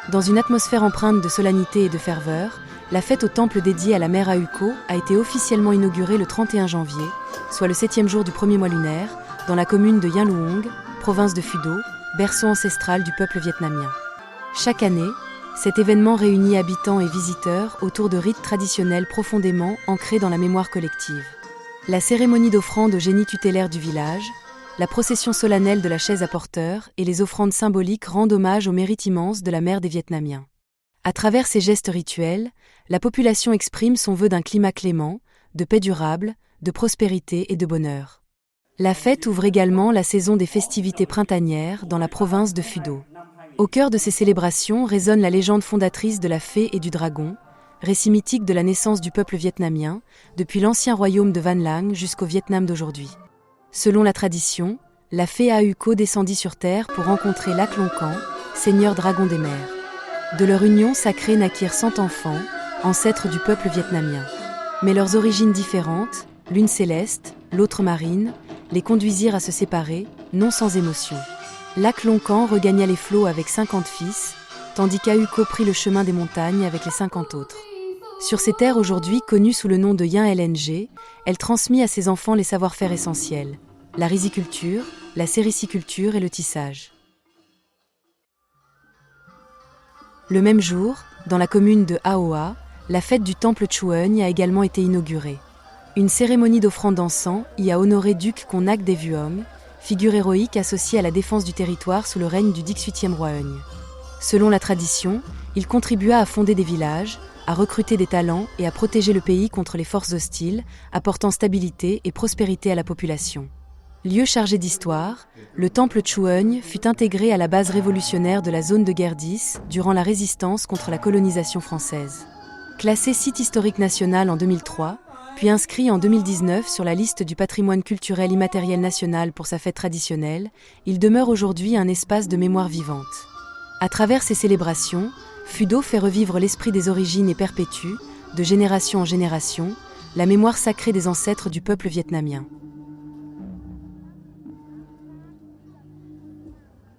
Dans une atmosphère empreinte de solennité et de ferveur, la fête au temple dédié à la mère Ahuko a été officiellement inaugurée le 31 janvier, soit le 7e jour du premier mois lunaire, dans la commune de Yen Luong, province de Phu Do, berceau ancestral du peuple vietnamien. Chaque année, cet événement réunit habitants et visiteurs autour de rites traditionnels profondément ancrés dans la mémoire collective. La cérémonie d'offrande au génie tutélaire du village, la procession solennelle de la chaise à porteurs et les offrandes symboliques rendent hommage au mérite immense de la mère des Vietnamiens. À travers ces gestes rituels, la population exprime son vœu d'un climat clément, de paix durable, de prospérité et de bonheur. La fête ouvre également la saison des festivités printanières dans la province de Phu Do. Au cœur de ces célébrations résonne la légende fondatrice de la fée et du dragon, récit mythique de la naissance du peuple vietnamien, depuis l'ancien royaume de Van Lang jusqu'au Vietnam d'aujourd'hui. Selon la tradition, la fée Ahuko descendit sur terre pour rencontrer Lac Long Can, seigneur dragon des mers. De leur union sacrée naquirent 100 enfants, ancêtres du peuple vietnamien. Mais leurs origines différentes, l'une céleste, l'autre marine, les conduisirent à se séparer, non sans émotion. Lac Long Can regagna les flots avec 50 fils, tandis qu'Ahuko prit le chemin des montagnes avec les 50 autres. Sur ces terres aujourd'hui connues sous le nom de Yen LNG, elle transmit à ses enfants les savoir-faire essentiels, la riziculture, la sériciculture et le tissage. Le même jour, dans la commune de Hoa, la fête du temple Chueung a également été inaugurée. Une cérémonie d'offrande d'encens y a honoré Duc Konak Dae Vuong, figure héroïque associée à la défense du territoire sous le règne du 18e roi Eun. Selon la tradition, il contribua à fonder des villages, à recruter des talents et à protéger le pays contre les forces hostiles, apportant stabilité et prospérité à la population. Lieu chargé d'histoire, le temple Chueung fut intégré à la base révolutionnaire de la zone de guerre 10 durant la résistance contre la colonisation française. Classé site historique national en 2003, puis inscrit en 2019 sur la liste du patrimoine culturel immatériel national pour sa fête traditionnelle, il demeure aujourd'hui un espace de mémoire vivante. À travers ces célébrations, Phu Do fait revivre l'esprit des origines et perpétue, de génération en génération, la mémoire sacrée des ancêtres du peuple vietnamien.